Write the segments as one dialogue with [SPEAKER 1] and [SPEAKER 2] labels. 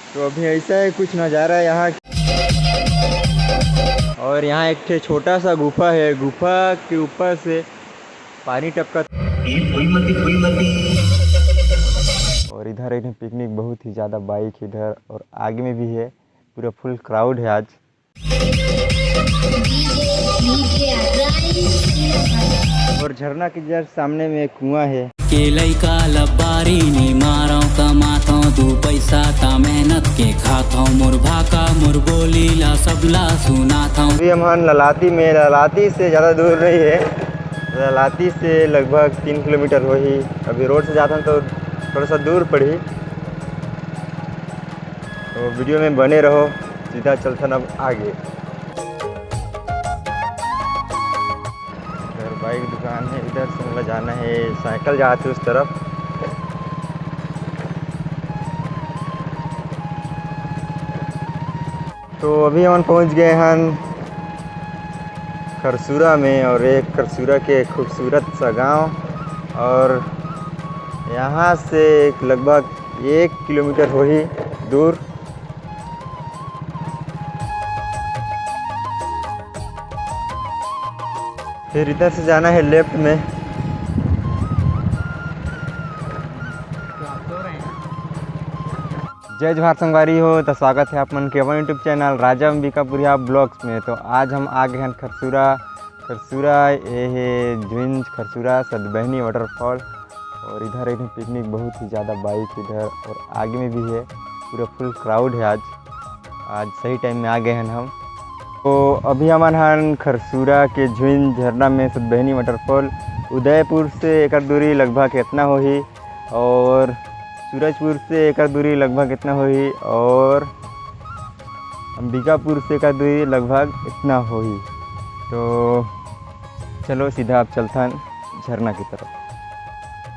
[SPEAKER 1] तो अभी ऐसा है कुछ नज़ारा यहाँ। और यहाँ एक ठे छोटा सा गुफा है, गुफा के ऊपर से पानी टपका। और इधर एक पिकनिक, बहुत ही ज़्यादा बाइक इधर और आगे में भी है, पूरा फुल क्राउड है आज। और झरना के जस्ट सामने में एक कुआं है।
[SPEAKER 2] के लइका लबारी नी मारो कमाथो तू पैसा ता मेहनत के खाथो मोर भाका मोर बोली ला सबला सुना था।
[SPEAKER 1] अभी हम ललाती में, ललाती से ज़्यादा दूर नहीं है, ललाती से लगभग 3 किलोमीटर हो ही। अभी रोड से जाता हूँ तो थोड़ा सा दूर पड़ी, तो वीडियो में बने रहो। सीधा चलता ना आगे। इधर बाइक दुकान है, इधर से मतलब जाना है, साइकिल जाती है उस तरफ। तो अभी हम पहुंच गए हैं खरसूरा में, और एक खरसूरा के खूबसूरत सा गांव। और यहाँ से लगभग 1 किलोमीटर हो ही दूर। फिर इधर से जाना है लेफ्ट में। जय जोहार संगवारी हो, तो स्वागत है आप मन के अपन यूट्यूब चैनल राजा अंबिकापुरिया ब्लॉग्स में। तो आज हम आ गए हैं खरसूरा ये है झुंझ खरसूरा सतबहनी वाटरफॉल। और इधर एक पिकनिक, बहुत ही ज़्यादा बाइक इधर और आगे में भी है, पूरा फुल क्राउड है आज सही टाइम में आ गए हैं हम। तो अभी हमारे खरसूरा के झुंझ झरना में सतबहनी वाटरफॉल, उदयपुर से एक दूरी लगभग इतना हो ही, और सूरजपुर से एक दूरी लगभग इतना हो ही, और अंबिकापुर से एक दूरी लगभग इतना हो ही। तो चलो सीधा आप चलता हैं झरना की तरफ।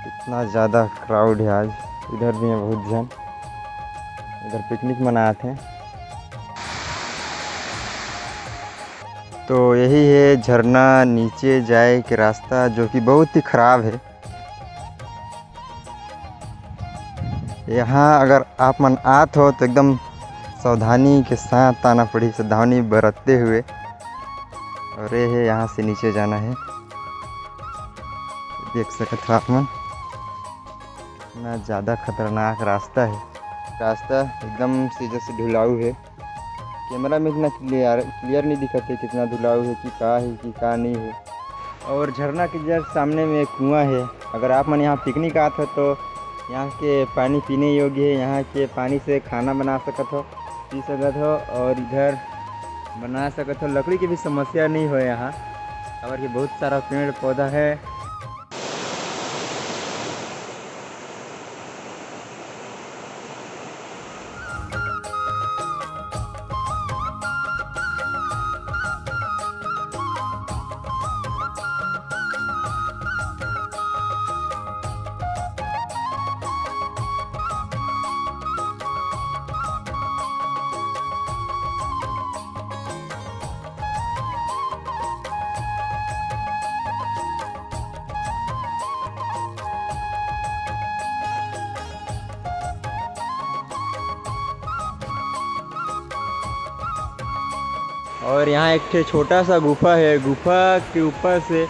[SPEAKER 1] इतना ज़्यादा क्राउड है आज, इधर भी है बहुत जन, इधर पिकनिक मनाए थे। तो यही है झरना नीचे जाए के रास्ता, जो कि बहुत ही ख़राब है। यहाँ अगर आप मन आत हो तो एकदम सावधानी के साथ आना पड़ी, सावधानी बरतते हुए। और ये है, यहाँ से नीचे जाना है, देख सकते हो आप मन। इतना ज़्यादा खतरनाक रास्ता है, रास्ता एकदम सीधे से ढुलाऊ है। कैमरा में इतना क्लियर नहीं दिखता है कितना धुलाऊ है कि का नहीं है। और झरना के जस्ट सामने में एक कुआं है। अगर आप मन यहाँ पिकनिक आते हो तो यहाँ के पानी पीने योग्य है, यहाँ के पानी से खाना बना सकते हो, पी सकते हो, और इधर बना सकते हो। लकड़ी की भी समस्या नहीं हो यहाँ, और ये बहुत सारा पेड़ पौधा है। और यहाँ एक ठे छोटा सा गुफा है, गुफा के ऊपर से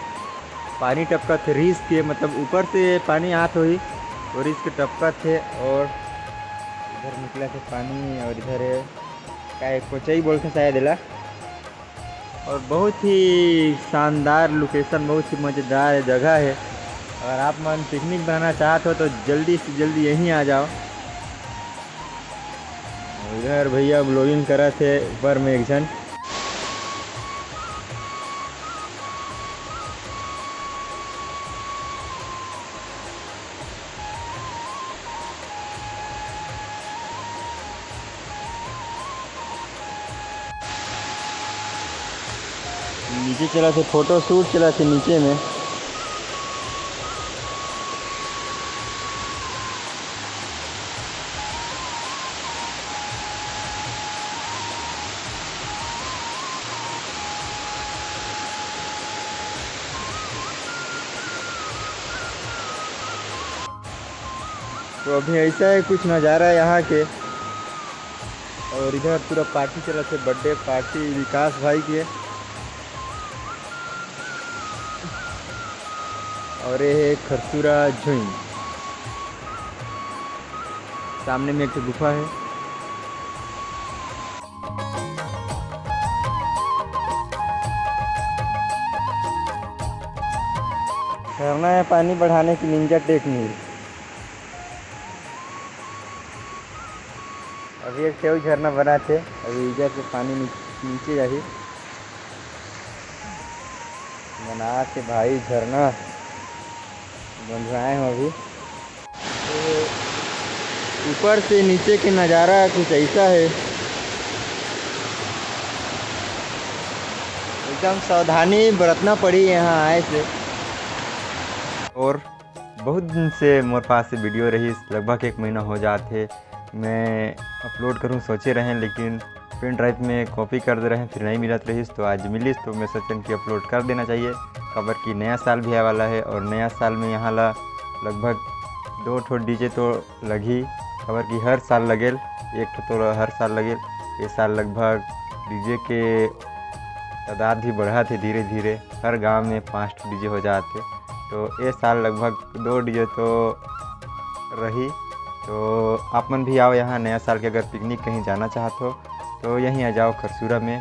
[SPEAKER 1] पानी टपका थे, रीस के मतलब ऊपर से पानी आत हुई और रीस के टपका थे। और इधर निकला थे पानी, और इधर क्या कोचई बोलते शायद इला। और बहुत ही शानदार लोकेशन, बहुत ही मज़ेदार जगह है। अगर आप मन पिकनिक बनाना चाहते हो तो जल्दी से जल्दी यहीं आ जाओ। इधर भैया ब्लॉगिंग करा थे ऊपर में एक जन। नीचे चला थे, फोटो शूट चला थे नीचे में। तो अभी ऐसा है कुछ नज़ारा यहाँ के। और इधर पूरा पार्टी चला थे, बर्थडे पार्टी विकास भाई के। और ये है खरसुरा झुंझ, सामने में एक गुफा है। झरना है पानी बढ़ाने की निंजा टेक्निक। अभी एक सेव झरना बना थे, अभी इधर से पानी नीचे जाही बना के भाई झरना बन रहे हैं अभी। तो ऊपर से नीचे के नज़ारा कुछ ऐसा है, एकदम सावधानी बरतना पड़ी यहाँ आए से। और बहुत दिन से मोर पास से वीडियो रही, लगभग 1 महीना हो जाते मैं अपलोड करूं सोचे रहें, लेकिन पेन ड्राइव में कॉपी कर दे रहे हैं, फिर नहीं मिलत रही। तो आज मिली तो मैं सोचन कि अपलोड कर देना चाहिए। खबर कि नया साल भी आने वाला है, और नया साल में यहाँ ला लगभग 2 ठो डीजे तो लगी। खबर कि हर साल लगेल, 1 ठो तो हर साल लगेल। ये साल लगभग डीजे के तादाद भी बढ़ा थे धीरे धीरे, हर गांव में 5 ठो डीजे हो जाते। तो ये साल लगभग 2 डीजे तो रही। तो आप मन भी आओ यहाँ नया साल के, अगर पिकनिक कहीं जाना चाहते हो तो यहीं आ जाओ खरसुरा में।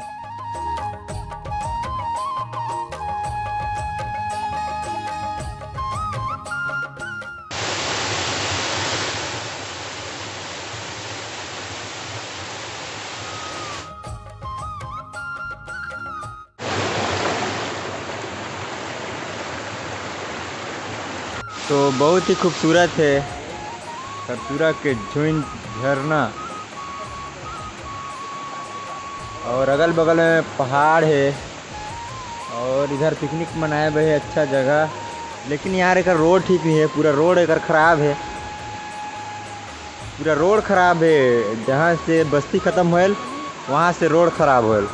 [SPEAKER 1] तो बहुत ही खूबसूरत है खरसुरा के झुंझ झरना, और अगल बगल में पहाड़ है, और इधर पिकनिक मनाए हुए है अच्छा जगह। लेकिन यार एक रोड ठीक नहीं है, पूरा रोड एक ख़राब है, पूरा रोड ख़राब है। जहाँ से बस्ती ख़त्म होल वहाँ से रोड ख़राब होल।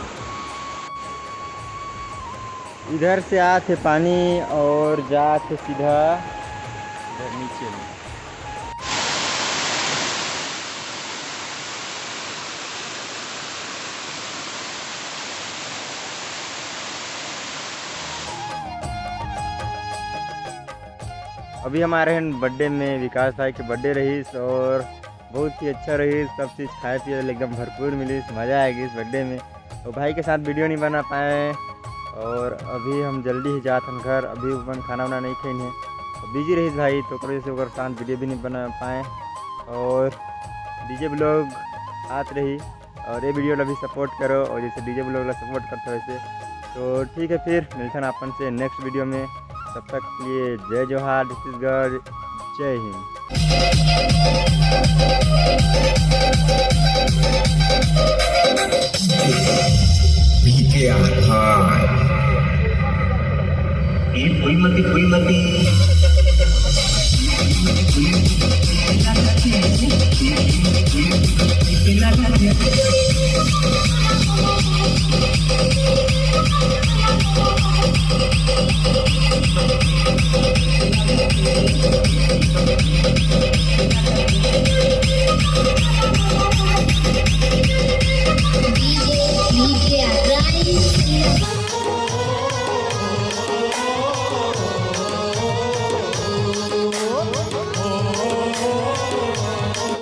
[SPEAKER 1] इधर से आते पानी और जाते सीधा इधर नीचे में। अभी हमारे हैं बर्थडे में, विकास भाई के बर्थडे रही, और बहुत ही अच्छा रही। सब चीज़ खाए पिए एकदम भरपूर मिली, मज़ा आएगी इस बर्थडे में। तो भाई के साथ वीडियो नहीं बना पाए, और अभी हम जल्दी ही जाते हैं घर। अभी अपन खाना वाना नहीं खाई है, बिजी रही भाई, तो वजह से ओकर साथ वीडियो भी नहीं बना पाए। और डीजे ब्लॉग आत रही, और ये वीडियो ला भी सपोर्ट करो, और जैसे डीजे ब्लॉग ला सपोर्ट करते वैसे। तो ठीक है, फिर मिलते हैं अपन से नेक्स्ट वीडियो में। तब तक के लिए जय जोहार, छत्तीसगढ़, जय हिंद।